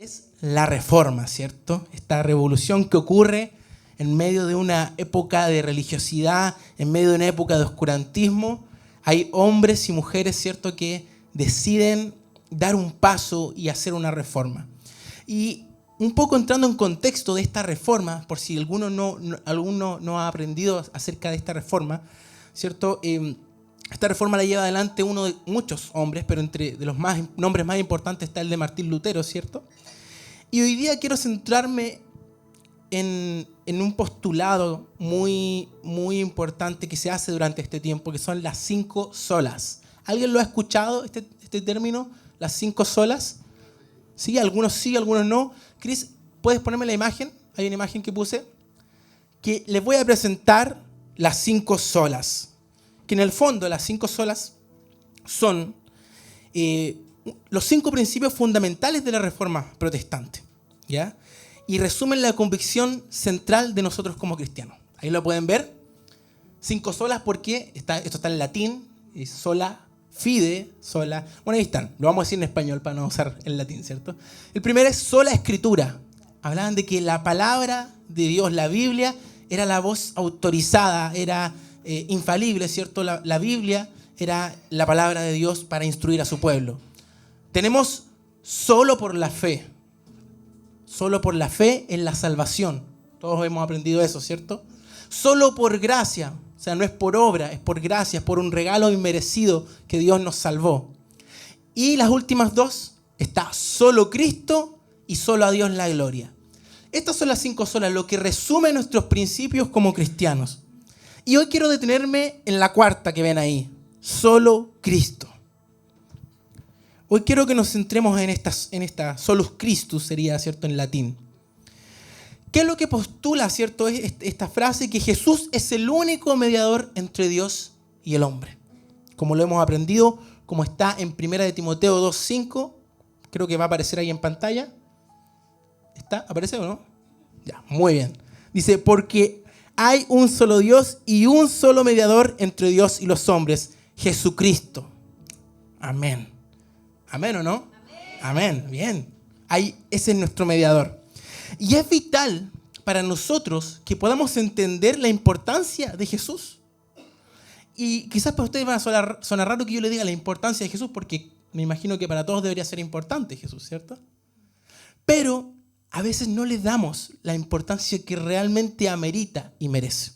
Es la Reforma, ¿cierto? Esta revolución que ocurre en medio de una época de religiosidad, en medio de una época de oscurantismo. Hay hombres y mujeres, ¿cierto?, que deciden dar un paso y hacer una reforma. Y un poco entrando en contexto de esta reforma, por si alguno no ha aprendido acerca de esta reforma, ¿cierto? Esta reforma la lleva adelante uno de muchos hombres, pero entre de los nombres más importantes está el de Martín Lutero, ¿cierto? Y hoy día quiero centrarme en un postulado muy importante que se hace durante este tiempo, que son las 5 solas. ¿Alguien lo ha escuchado, este término? ¿Las 5 solas? Sí, algunos no. Chris, ¿puedes ponerme la imagen? Hay una imagen que puse. Que les voy a presentar las 5 solas. Que en el fondo las 5 solas son los 5 principios fundamentales de la Reforma protestante, ¿ya? Y resumen la convicción central de nosotros como cristianos. Ahí lo pueden ver. 5 solas porque esto está en latín, sola fide, sola. Bueno, ahí están. Lo vamos a decir en español para no usar el latín, ¿cierto? El primero es sola escritura. Hablaban de que la palabra de Dios, la Biblia, era la voz autorizada, era infalible, ¿cierto? La Biblia era la palabra de Dios para instruir a su pueblo. Tenemos solo por la fe. Solo por la fe en la salvación. Todos hemos aprendido eso, ¿cierto? Solo por gracia. O sea, no es por obra, es por gracia, es por un regalo inmerecido que Dios nos salvó. Y las últimas dos, está solo Cristo y solo a Dios la gloria. Estas son las 5 solas, lo que resume nuestros principios como cristianos. Y hoy quiero detenerme en la cuarta que ven ahí, solo Cristo. Hoy quiero que nos centremos en esta solus Christus, sería, ¿cierto?, en latín. ¿Qué es lo que postula, ¿cierto?, esta frase? Que Jesús es el único mediador entre Dios y el hombre. Como lo hemos aprendido, como está en 1 Timoteo 2:5, creo que va a aparecer ahí en pantalla. ¿Está? ¿Aparece o no? Ya, muy bien. Dice, porque hay un solo Dios y un solo mediador entre Dios y los hombres, Jesucristo. Amén. ¿Amén o no? Amén. Bien. Ese es nuestro mediador. Y es vital para nosotros que podamos entender la importancia de Jesús. Y quizás para ustedes va a sonar raro que yo le diga la importancia de Jesús, porque me imagino que para todos debería ser importante Jesús, ¿cierto? Pero a veces no le damos la importancia que realmente amerita y merece.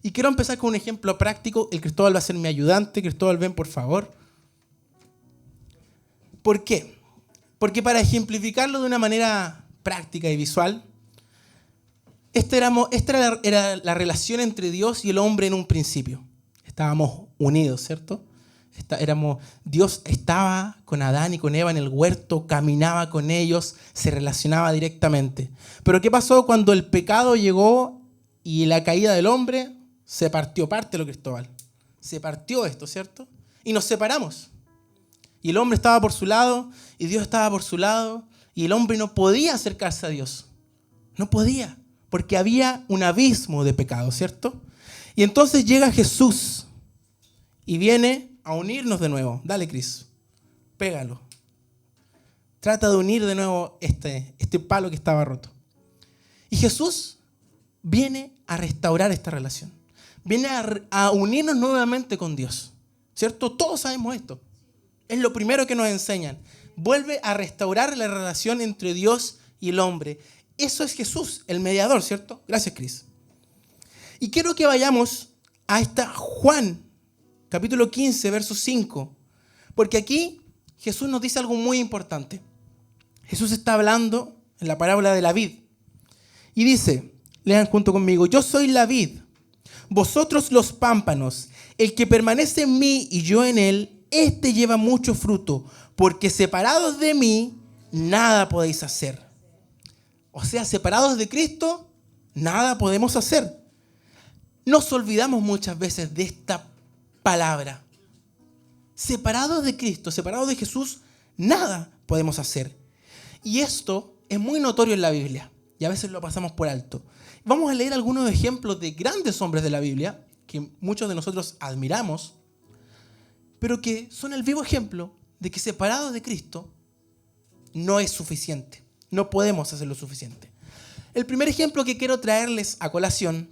Y quiero empezar con un ejemplo práctico. El Cristóbal va a ser mi ayudante. Cristóbal, ven por favor. ¿Por qué? Porque para ejemplificarlo de una manera práctica y visual, esta era la relación entre Dios y el hombre en un principio. Estábamos unidos, ¿cierto? Dios estaba con Adán y con Eva en el huerto, caminaba con ellos, se relacionaba directamente. Pero ¿qué pasó cuando el pecado llegó y la caída del hombre? Se partió, pártelo, Cristóbal. Se partió esto, ¿cierto? Y nos separamos. Y el hombre estaba por su lado, y Dios estaba por su lado, y el hombre no podía acercarse a Dios. No podía, porque había un abismo de pecado, ¿cierto? Y entonces llega Jesús y viene a unirnos de nuevo. Dale, Cris, pégalo. Trata de unir de nuevo este palo que estaba roto. Y Jesús viene a restaurar esta relación. Viene a unirnos nuevamente con Dios, ¿cierto? Todos sabemos esto. Es lo primero que nos enseñan. Vuelve a restaurar la relación entre Dios y el hombre. Eso es Jesús, el mediador, ¿cierto? Gracias, Cris. Y quiero que vayamos a Juan, capítulo 15, verso 5. Porque aquí Jesús nos dice algo muy importante. Jesús está hablando en la parábola de la vid. Y dice, lean junto conmigo, yo soy la vid, vosotros los pámpanos. El que permanece en mí y yo en él, este lleva mucho fruto, porque separados de mí, nada podéis hacer. O sea, separados de Cristo, nada podemos hacer. Nos olvidamos muchas veces de esta palabra. Separados de Cristo, separados de Jesús, nada podemos hacer. Y esto es muy notorio en la Biblia, y a veces lo pasamos por alto. Vamos a leer algunos ejemplos de grandes hombres de la Biblia, que muchos de nosotros admiramos, pero que son el vivo ejemplo de que separados de Cristo no es suficiente. No podemos hacer lo suficiente. El primer ejemplo que quiero traerles a colación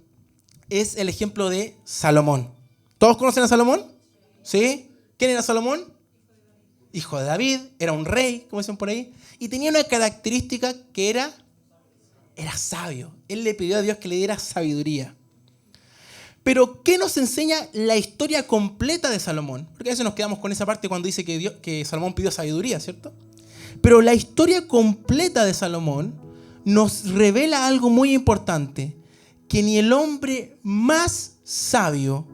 es el ejemplo de Salomón. ¿Todos conocen a Salomón? ¿Sí? ¿Quién era Salomón? Hijo de David, era un rey, como dicen por ahí, y tenía una característica que era sabio. Él le pidió a Dios que le diera sabiduría. Pero, ¿qué nos enseña la historia completa de Salomón? Porque a veces nos quedamos con esa parte cuando dice que Salomón pidió sabiduría, ¿cierto? Pero la historia completa de Salomón nos revela algo muy importante, que ni el hombre más sabio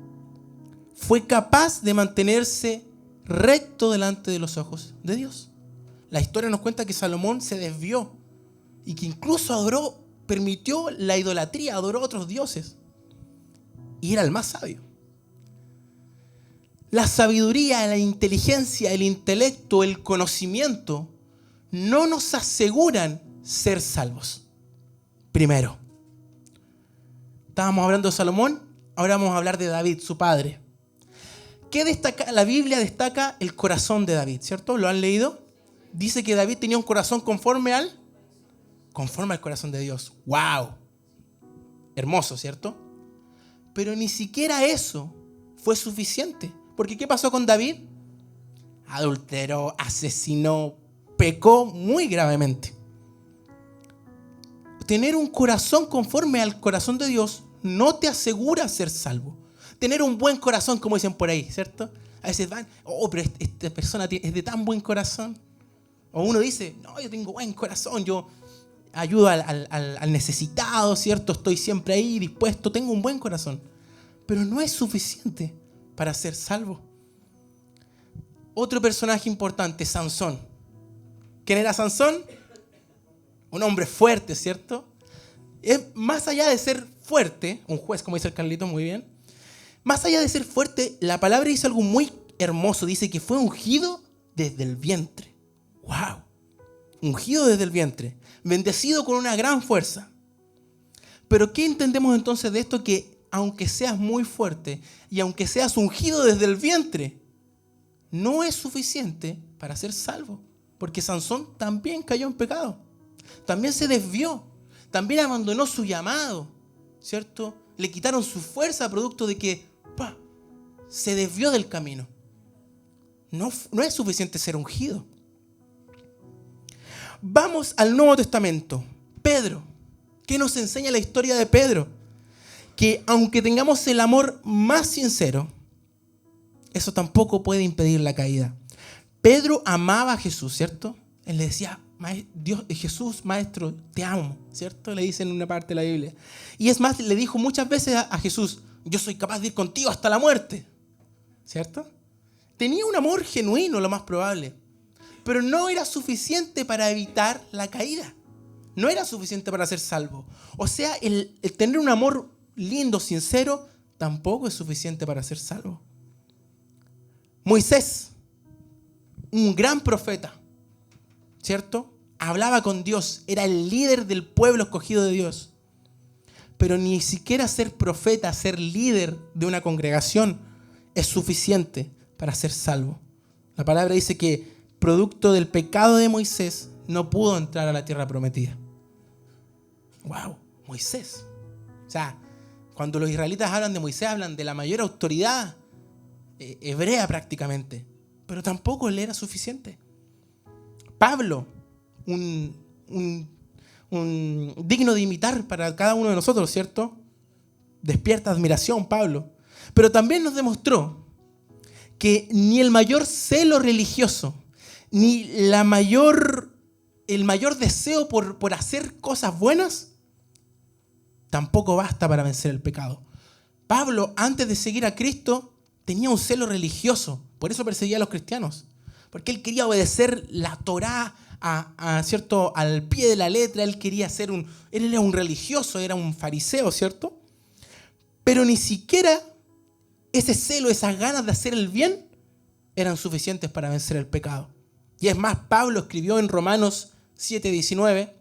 fue capaz de mantenerse recto delante de los ojos de Dios. La historia nos cuenta que Salomón se desvió y que incluso permitió la idolatría, adoró a otros dioses. Y era el más sabio. La sabiduría, la inteligencia, el intelecto, el conocimiento no nos aseguran ser salvos. Primero, estábamos hablando de Salomón, ahora vamos a hablar de David, su padre. ¿Qué destaca? La Biblia destaca el corazón de David, ¿cierto? ¿Lo han leído? Dice que David tenía un corazón conforme al corazón de Dios. ¡Wow! Hermoso, ¿cierto? Pero ni siquiera eso fue suficiente. Porque ¿qué pasó con David? Adulteró, asesinó, pecó muy gravemente. Tener un corazón conforme al corazón de Dios no te asegura ser salvo. Tener un buen corazón, como dicen por ahí, ¿cierto? A veces van, pero esta persona es de tan buen corazón. O uno dice, no, yo tengo buen corazón, yo ayudo al necesitado, ¿cierto? Estoy siempre ahí dispuesto, tengo un buen corazón. Pero no es suficiente para ser salvo. Otro personaje importante, Sansón. ¿Quién era Sansón? Un hombre fuerte, ¿cierto? Más allá de ser fuerte, un juez, como dice el Carlito, muy bien. Más allá de ser fuerte, la palabra dice algo muy hermoso. Dice que fue ungido desde el vientre. ¡Wow! Ungido desde el vientre. Bendecido con una gran fuerza. Pero ¿qué entendemos entonces de esto? Que aunque seas muy fuerte y aunque seas ungido desde el vientre, no es suficiente para ser salvo. Porque Sansón también cayó en pecado. También se desvió. También abandonó su llamado, ¿cierto? Le quitaron su fuerza producto de que se desvió del camino. No es suficiente ser ungido. Vamos al Nuevo Testamento. Pedro. ¿Qué nos enseña la historia de Pedro? Que aunque tengamos el amor más sincero, eso tampoco puede impedir la caída. Pedro amaba a Jesús, ¿cierto? Él le decía, Jesús, maestro, te amo, ¿cierto? Le dice en una parte de la Biblia. Y es más, le dijo muchas veces a Jesús, yo soy capaz de ir contigo hasta la muerte, ¿cierto? Tenía un amor genuino, lo más probable, pero no era suficiente para evitar la caída. No era suficiente para ser salvo. O sea, el tener un amor lindo, sincero, tampoco es suficiente para ser salvo. Moisés, un gran profeta, ¿cierto? Hablaba con Dios, era el líder del pueblo escogido de Dios. Pero ni siquiera ser profeta, ser líder de una congregación es suficiente para ser salvo. La palabra dice que producto del pecado de Moisés no pudo entrar a la tierra prometida. ¡Wow! Moisés. O sea, cuando los israelitas hablan de Moisés, hablan de la mayor autoridad hebrea prácticamente. Pero tampoco le era suficiente. Pablo, un digno de imitar para cada uno de nosotros, ¿cierto? Despierta admiración, Pablo. Pero también nos demostró que ni el mayor celo religioso, ni el mayor deseo por hacer cosas buenas, tampoco basta para vencer el pecado. Pablo, antes de seguir a Cristo, tenía un celo religioso. Por eso perseguía a los cristianos. Porque él quería obedecer la Torá ¿cierto? Al pie de la letra. Él era un religioso, era un fariseo, ¿cierto? Pero ni siquiera ese celo, esas ganas de hacer el bien eran suficientes para vencer el pecado. Y es más, Pablo escribió en Romanos 7:19,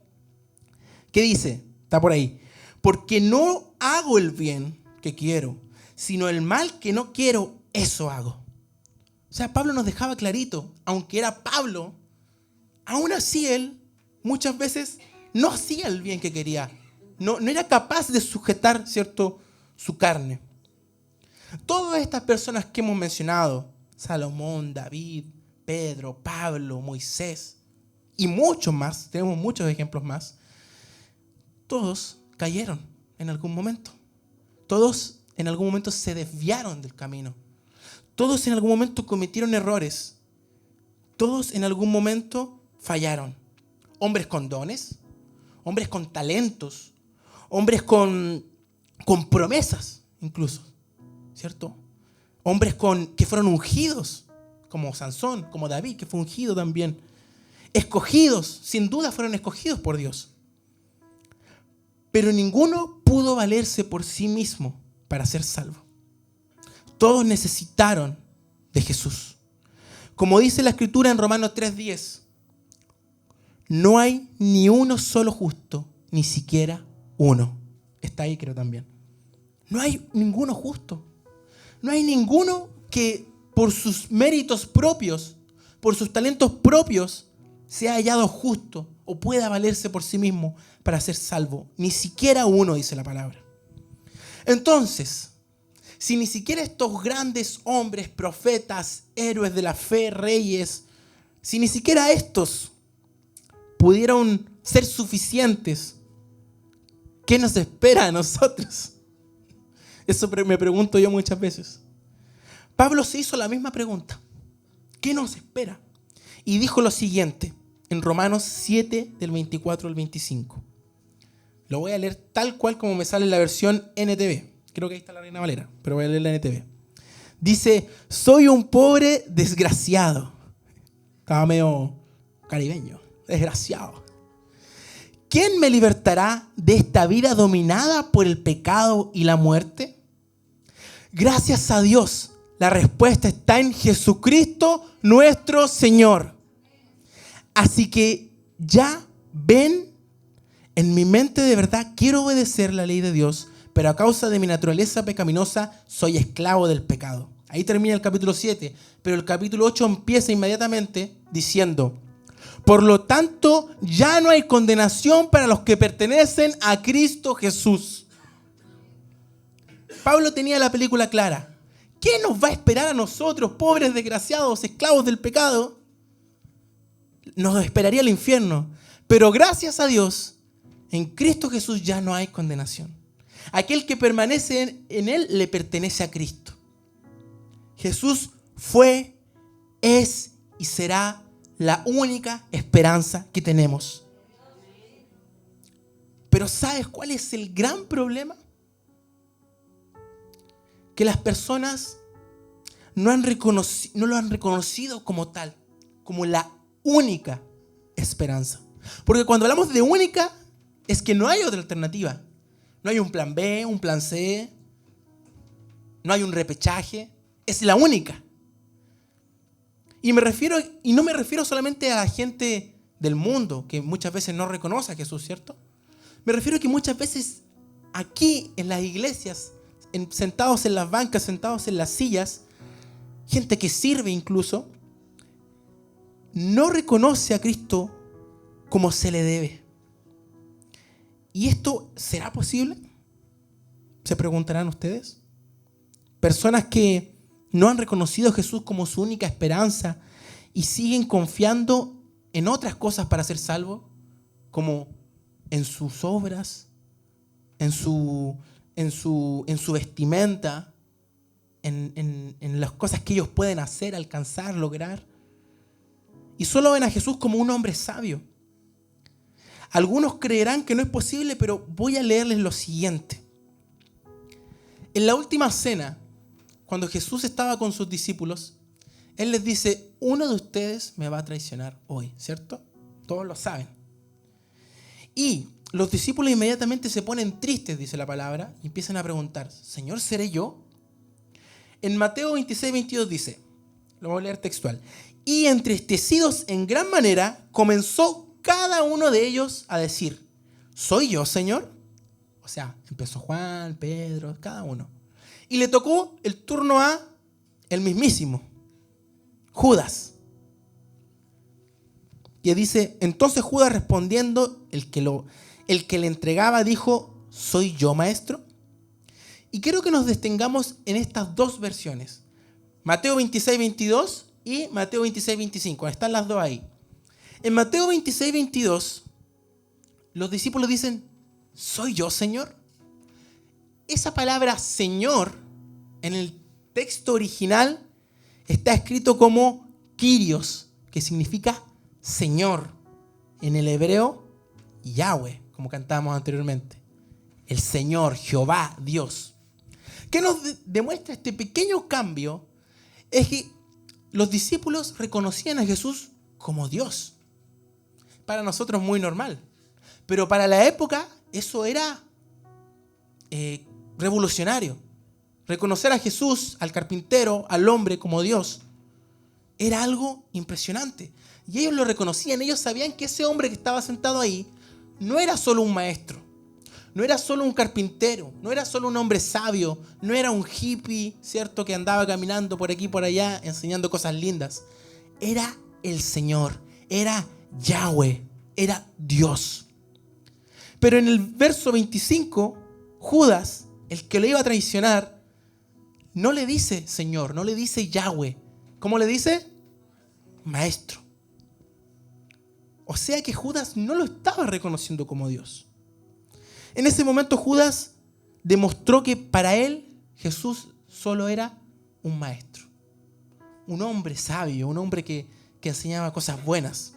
¿qué dice? Está por ahí. Porque no hago el bien que quiero, sino el mal que no quiero, eso hago. O sea, Pablo nos dejaba clarito, aunque era Pablo, aún así él muchas veces no hacía el bien que quería. No era capaz de sujetar, ¿cierto?, su carne. Todas estas personas que hemos mencionado, Salomón, David, Pedro, Pablo, Moisés y muchos más, tenemos muchos ejemplos más, todos cayeron en algún momento. Todos en algún momento se desviaron del camino. Todos en algún momento cometieron errores. Todos en algún momento fallaron. Hombres con dones, hombres con talentos, hombres con promesas incluso, ¿cierto? Hombres que fueron ungidos, como Sansón, como David, que fue ungido también. Escogidos, sin duda fueron escogidos por Dios. Pero ninguno pudo valerse por sí mismo para ser salvo. Todos necesitaron de Jesús. Como dice la Escritura en Romanos 3:10, no hay ni uno solo justo, ni siquiera uno. Está ahí, creo también. No hay ninguno justo. No hay ninguno que por sus méritos propios, por sus talentos propios, sea hallado justo o pueda valerse por sí mismo para ser salvo. Ni siquiera uno, dice la palabra. Entonces, si ni siquiera estos grandes hombres, profetas, héroes de la fe, reyes, si ni siquiera estos pudieron ser suficientes, ¿qué nos espera a nosotros? Eso me pregunto yo muchas veces. Pablo se hizo la misma pregunta. ¿Qué nos espera? Y dijo lo siguiente en Romanos 7, del 24 al 25. Lo voy a leer tal cual como me sale en la versión NTV. Creo que ahí está la Reina Valera, pero voy a leer la NTV. Dice, soy un pobre desgraciado. Estaba medio caribeño. Desgraciado. ¿Quién me libertará de esta vida dominada por el pecado y la muerte? Gracias a Dios, la respuesta está en Jesucristo nuestro Señor. Así que ya ven, en mi mente de verdad quiero obedecer la ley de Dios, pero a causa de mi naturaleza pecaminosa soy esclavo del pecado. Ahí termina el capítulo 7, pero el capítulo 8 empieza inmediatamente diciendo, por lo tanto, ya no hay condenación para los que pertenecen a Cristo Jesús. Pablo tenía la película clara. ¿Qué nos va a esperar a nosotros, pobres desgraciados, esclavos del pecado? Nos esperaría el infierno. Pero gracias a Dios, en Cristo Jesús ya no hay condenación. Aquel que permanece en Él le pertenece a Cristo. Jesús fue, es y será la única esperanza que tenemos. Pero ¿sabes cuál es el gran problema? Que las personas no lo han reconocido como tal, como la única esperanza. Porque cuando hablamos de única, es que no hay otra alternativa. No hay un plan B, un plan C, no hay un repechaje, es la única. Y no me refiero solamente a la gente del mundo, que muchas veces no reconoce a Jesús, ¿cierto? Me refiero a que muchas veces aquí en las iglesias, sentados en las bancas, sentados en las sillas, gente que sirve incluso, no reconoce a Cristo como se le debe. ¿Y esto será posible? ¿Se preguntarán ustedes? Personas que no han reconocido a Jesús como su única esperanza y siguen confiando en otras cosas para ser salvos, como en sus obras, en su vestimenta, en las cosas que ellos pueden hacer, alcanzar, lograr. Y solo ven a Jesús como un hombre sabio. Algunos creerán que no es posible, pero voy a leerles lo siguiente. En la última cena, cuando Jesús estaba con sus discípulos, Él les dice, uno de ustedes me va a traicionar hoy, ¿cierto? Todos lo saben. Y los discípulos inmediatamente se ponen tristes, dice la palabra, y empiezan a preguntar, Señor, ¿seré yo? En Mateo 26, 22 dice, lo voy a leer textual, y entristecidos en gran manera, comenzó cada uno de ellos a decir, ¿soy yo, Señor? O sea, empezó Juan, Pedro, cada uno. Y le tocó el turno a el mismísimo, Judas. que dice, entonces Judas respondiendo, el que le entregaba dijo, ¿soy yo, maestro? Y quiero que nos detengamos en estas dos versiones. Mateo 26, 22 y Mateo 26, 25. Están las dos ahí. En Mateo 26, 22, los discípulos dicen, ¿soy yo, Señor? Esa palabra Señor en el texto original está escrito como Kyrios, que significa Señor. En el hebreo, Yahweh, como cantábamos anteriormente. El Señor, Jehová, Dios. ¿Qué nos demuestra este pequeño cambio? Es que los discípulos reconocían a Jesús como Dios. Para nosotros muy normal. Pero para la época eso era revolucionario. Reconocer a Jesús, al carpintero, al hombre como Dios, era algo impresionante. Y ellos lo reconocían. Ellos sabían que ese hombre que estaba sentado ahí no era solo un maestro. No era solo un carpintero, no era solo un hombre sabio, no era un hippie, ¿cierto?, que andaba caminando por aquí y por allá enseñando cosas lindas. Era el Señor, era Yahweh, era Dios. Pero en el verso 25, Judas, el que lo iba a traicionar, no le dice Señor, no le dice Yahweh. ¿Cómo le dice? Maestro. O sea que Judas no lo estaba reconociendo como Dios. En ese momento Judas demostró que para él Jesús solo era un maestro, un hombre sabio, un hombre que enseñaba cosas buenas.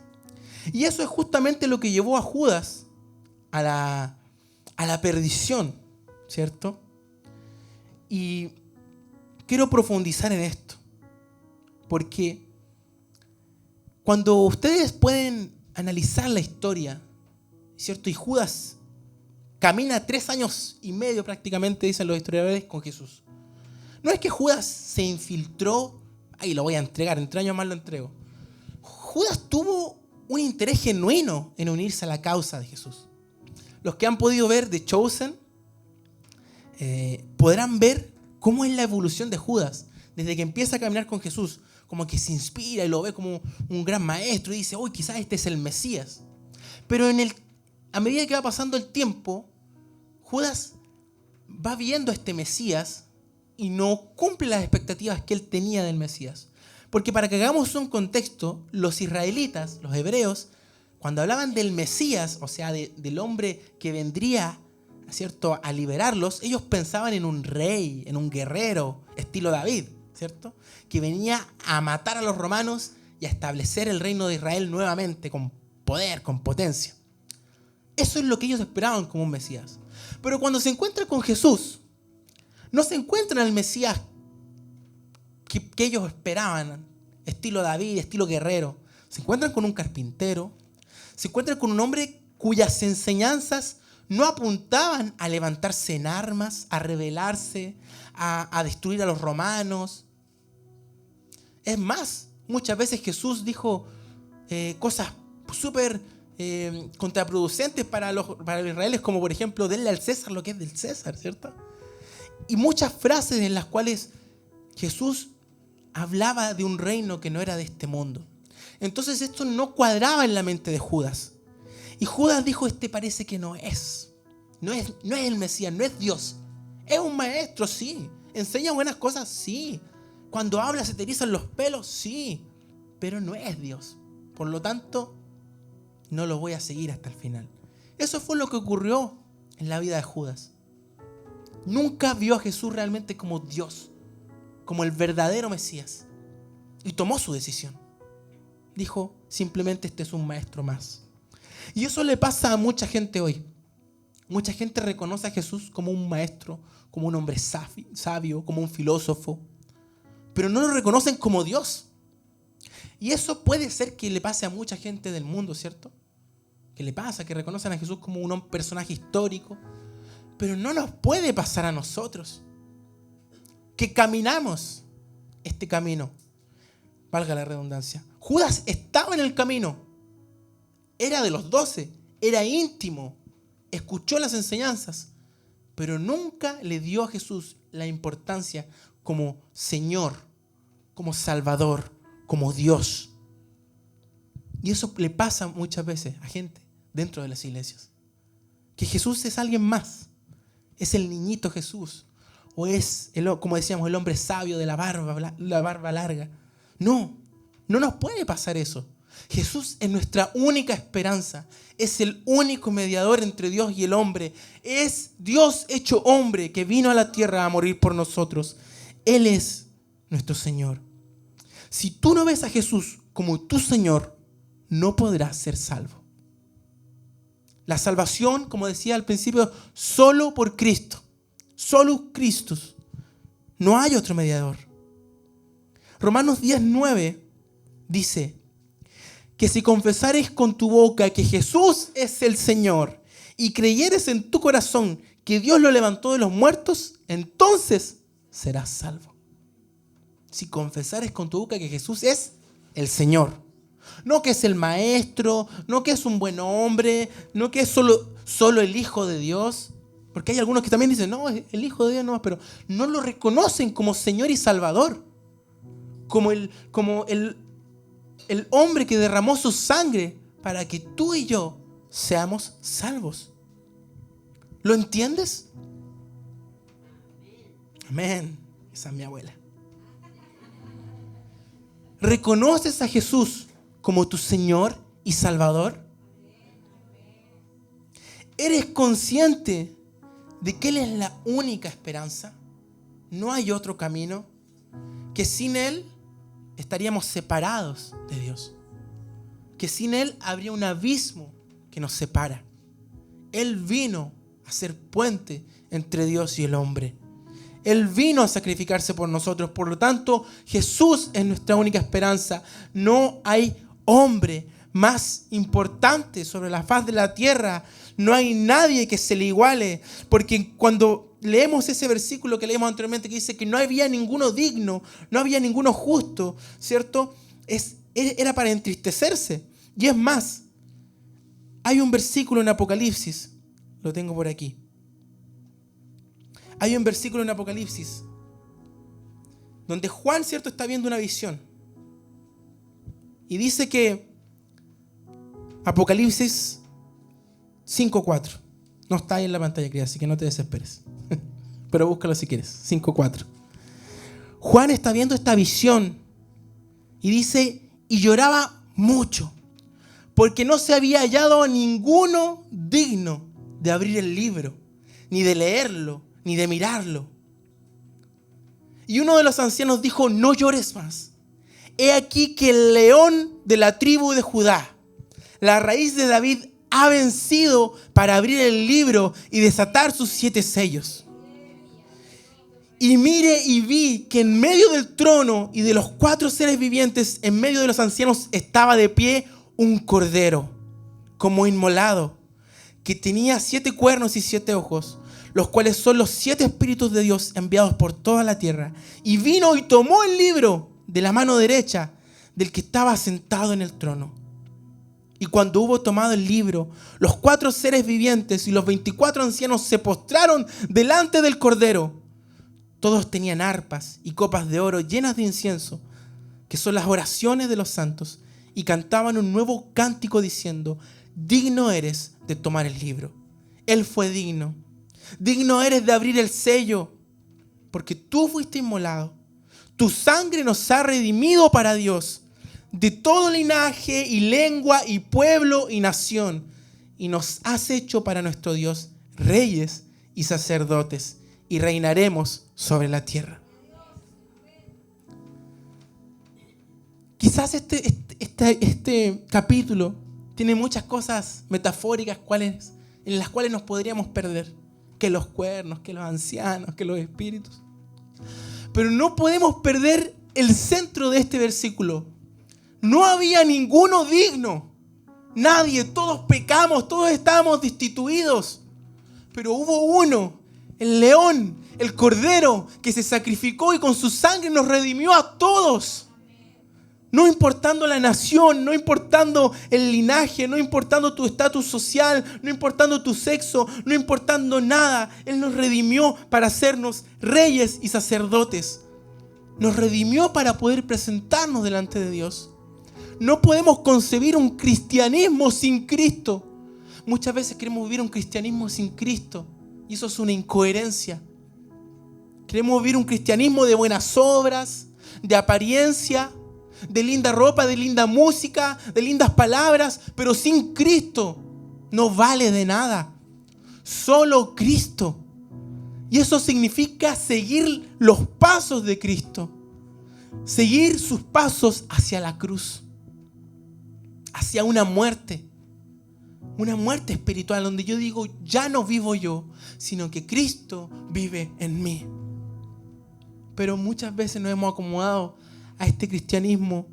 Y eso es justamente lo que llevó a Judas a la perdición, ¿cierto? Y quiero profundizar en esto, porque cuando ustedes pueden analizar la historia, ¿cierto? Y Judas camina 3 años y medio prácticamente, dicen los historiadores, con Jesús. No es que Judas se infiltró, ahí lo voy a entregar, en 3 años más lo entrego. Judas tuvo un interés genuino en unirse a la causa de Jesús. Los que han podido ver The Chosen podrán ver cómo es la evolución de Judas. Desde que empieza a caminar con Jesús, como que se inspira y lo ve como un gran maestro y dice, uy, quizás este es el Mesías. Pero a medida que va pasando el tiempo, Judas va viendo a este Mesías y no cumple las expectativas que él tenía del Mesías. Porque para que hagamos un contexto, los israelitas, los hebreos, cuando hablaban del Mesías, o sea, del hombre que vendría, ¿cierto?, a liberarlos, ellos pensaban en un rey, en un guerrero, estilo David, ¿cierto?, que venía a matar a los romanos y a establecer el reino de Israel nuevamente con poder, con potencia. Eso es lo que ellos esperaban como un Mesías. Pero cuando se encuentran con Jesús, no se encuentran al Mesías que ellos esperaban, estilo David, estilo guerrero. Se encuentran con un carpintero, se encuentran con un hombre cuyas enseñanzas no apuntaban a levantarse en armas, a rebelarse, a destruir a los romanos. Es más, muchas veces Jesús dijo cosas súper contraproducentes para los israelíes, como por ejemplo, denle al César lo que es del César, ¿cierto? Y muchas frases en las cuales Jesús hablaba de un reino que no era de este mundo. Entonces esto no cuadraba en la mente de Judas. Y Judas dijo, parece que no es el Mesías, no es Dios. Es un maestro, sí. Enseña buenas cosas, sí. Cuando habla se te erizan los pelos, sí. Pero no es Dios. Por lo tanto, no lo voy a seguir hasta el final. Eso fue lo que ocurrió en la vida de Judas. Nunca vio a Jesús realmente como Dios, como el verdadero Mesías. Y tomó su decisión. Dijo, simplemente este es un maestro más. Y eso le pasa a mucha gente hoy. Mucha gente reconoce a Jesús como un maestro, como un hombre sabio, como un filósofo, pero no lo reconocen como Dios. Y eso puede ser que le pase a mucha gente del mundo, ¿cierto? Que le pasa, que reconocen a Jesús como un personaje histórico, pero no nos puede pasar a nosotros, que caminamos este camino, valga la redundancia. Judas estaba en el camino, era de los 12, era íntimo, escuchó las enseñanzas, pero nunca le dio a Jesús la importancia como Señor, como Salvador, como Dios. Y eso le pasa muchas veces a gente dentro de las iglesias. Que Jesús es alguien más. Es el niñito Jesús. O es, como decíamos, el hombre sabio de la barba larga. No nos puede pasar eso. Jesús es nuestra única esperanza. Es el único mediador entre Dios y el hombre. Es Dios hecho hombre que vino a la tierra a morir por nosotros. Él es nuestro Señor. Si tú no ves a Jesús como tu Señor, no podrás ser salvo. La salvación, como decía al principio, solo por Cristo. Solo Cristo. No hay otro mediador. Romanos 10:9 dice que si confesares con tu boca que Jesús es el Señor y creyeres en tu corazón que Dios lo levantó de los muertos, entonces serás salvo. Si confesares con tu boca que Jesús es el Señor. No que es el maestro, no que es un buen hombre, no que es solo el Hijo de Dios. Porque hay algunos que también dicen, no, el Hijo de Dios no, pero no lo reconocen como Señor y Salvador. Como el hombre que derramó su sangre para que tú y yo seamos salvos. ¿Lo entiendes? Amén. Esa es mi abuela. ¿Reconoces a Jesús como tu Señor y Salvador? ¿Eres consciente de que Él es la única esperanza? No hay otro camino. Que sin Él estaríamos separados de Dios. Que sin Él habría un abismo que nos separa. Él vino a ser puente entre Dios y el hombre. Él vino a sacrificarse por nosotros. Por lo tanto, Jesús es nuestra única esperanza. No hay hombre más importante sobre la faz de la tierra. No hay nadie que se le iguale. Porque cuando leemos ese versículo que leímos anteriormente que dice que no había ninguno digno, no había ninguno justo, ¿cierto? Era para entristecerse. Y es más, hay un versículo en Apocalipsis, lo tengo por aquí. Hay un versículo en Apocalipsis donde Juan, ¿cierto?, está viendo una visión. Y dice que Apocalipsis 5:4. No está ahí en la pantalla, creo, así que no te desesperes. Pero búscalo si quieres. 5:4. Juan está viendo esta visión y dice, y lloraba mucho, porque no se había hallado a ninguno digno de abrir el libro, ni de leerlo, ni de mirarlo. Y uno de los ancianos dijo, no llores más. He aquí que el león de la tribu de Judá, la raíz de David, ha vencido para abrir el libro y desatar sus 7 sellos. Y miré y vi que en medio del trono y de los 4 seres vivientes, en medio de los ancianos, estaba de pie un cordero, como inmolado, que tenía 7 cuernos y 7 ojos, los cuales son los 7 espíritus de Dios enviados por toda la tierra. Y vino y tomó el libro de la mano derecha del que estaba sentado en el trono. Y cuando hubo tomado el libro, los 4 seres vivientes y los 24 ancianos se postraron delante del Cordero. Todos tenían arpas y copas de oro llenas de incienso, que son las oraciones de los santos, y cantaban un nuevo cántico diciendo, digno eres de tomar el libro. Él fue digno. Digno eres de abrir el sello, porque tú fuiste inmolado. Tu sangre nos ha redimido para Dios, de todo linaje y lengua y pueblo y nación, y nos has hecho para nuestro Dios reyes y sacerdotes, y reinaremos sobre la tierra. Quizás este capítulo tiene muchas cosas metafóricas en las cuales nos podríamos perder, que los cuernos, que los ancianos, que los espíritus. Pero no podemos perder el centro de este versículo. No había ninguno digno. Nadie, todos pecamos, todos estábamos destituidos. Pero hubo uno, el león, el cordero, que se sacrificó y con su sangre nos redimió a todos. No importando la nación, no importando el linaje, no importando tu estatus social, no importando tu sexo, no importando nada. Él nos redimió para hacernos reyes y sacerdotes. Nos redimió para poder presentarnos delante de Dios. No podemos concebir un cristianismo sin Cristo. Muchas veces queremos vivir un cristianismo sin Cristo y eso es una incoherencia. Queremos vivir un cristianismo de buenas obras, de apariencia, de linda ropa, de linda música, de lindas palabras, pero sin Cristo no vale de nada. Solo Cristo. Y eso significa seguir los pasos de Cristo. Seguir sus pasos hacia la cruz. Hacia una muerte espiritual donde yo digo, ya no vivo yo, sino que Cristo vive en mí. Pero muchas veces nos hemos acomodado a este cristianismo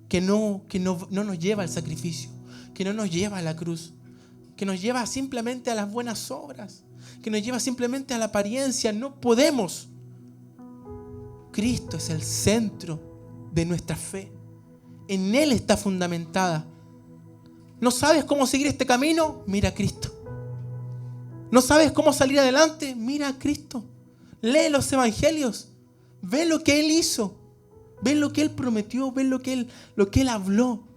que no nos lleva al sacrificio, que no nos lleva a la cruz, que nos lleva simplemente a las buenas obras, que nos lleva simplemente a la apariencia. No podemos. Cristo es el centro de nuestra fe. En Él está fundamentada. ¿No sabes cómo seguir este camino? Mira a Cristo. ¿No sabes cómo salir adelante? Mira a Cristo. Lee los evangelios. Ve lo que Él hizo. Ve lo que Él prometió. Ve lo que Él habló.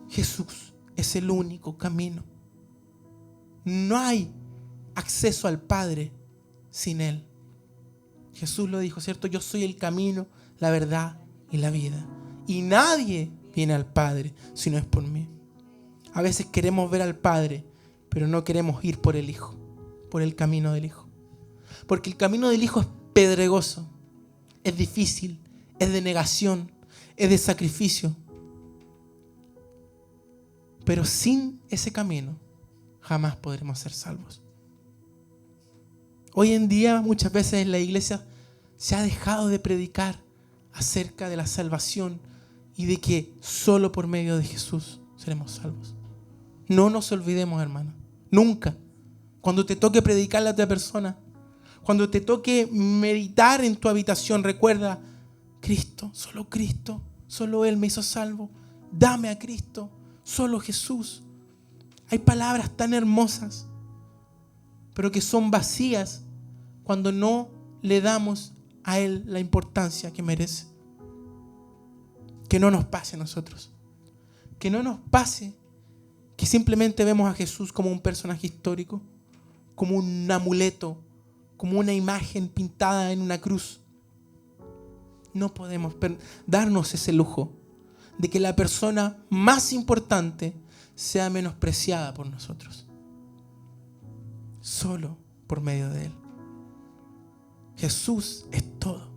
Jesús es el único camino. No hay acceso al Padre sin Él. Jesús lo dijo, ¿cierto? Yo soy el camino, la verdad y la vida. Y nadie viene al Padre si no es por mí. A veces queremos ver al Padre, pero no queremos ir por el Hijo, por el camino del Hijo. Porque el camino del Hijo es pedregoso, es difícil, es de negación, es de sacrificio. Pero sin ese camino jamás podremos ser salvos. Hoy en día muchas veces en la iglesia se ha dejado de predicar acerca de la salvación y de que solo por medio de Jesús seremos salvos. No nos olvidemos, hermano, nunca. Cuando te toque predicarle a otra persona, cuando te toque meditar en tu habitación, recuerda, Cristo, solo Él me hizo salvo. Dame a Cristo, solo Jesús. Hay palabras tan hermosas, pero que son vacías cuando no le damos a Él la importancia que merece. Que no nos pase a nosotros. Que no nos pase que simplemente vemos a Jesús como un personaje histórico, como un amuleto, como una imagen pintada en una cruz. No podemos darnos ese lujo de que la persona más importante sea menospreciada por nosotros. Solo por medio de Él. Jesús es todo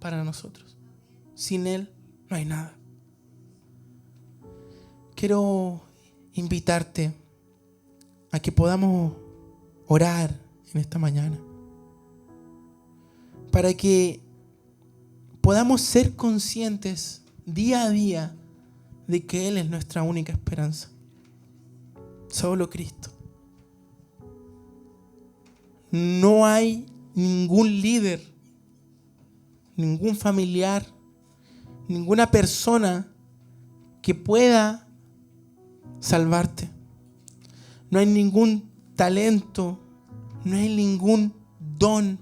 para nosotros. Sin Él no hay nada. Quiero invitarte a que podamos orar en esta mañana para que podamos ser conscientes día a día de que Él es nuestra única esperanza. Solo Cristo. No hay ningún líder, ningún familiar, ninguna persona que pueda salvarte. No hay ningún talento, no hay ningún don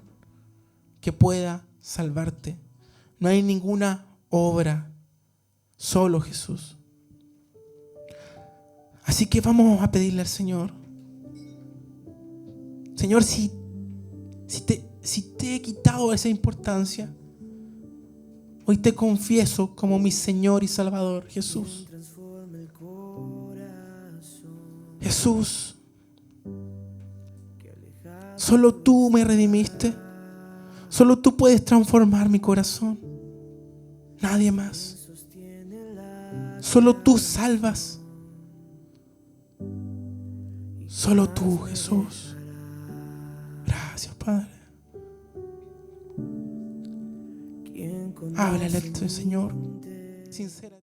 que pueda salvarte. No hay ninguna obra, solo Jesús. Así que vamos a pedirle al Señor. Señor, si te he quitado esa importancia, hoy te confieso como mi Señor y Salvador, Jesús. Jesús, solo tú me redimiste. Solo tú puedes transformar mi corazón. Nadie más. Solo tú salvas. Solo tú, Jesús. Gracias, Padre. Háblale al Señor. Sincera.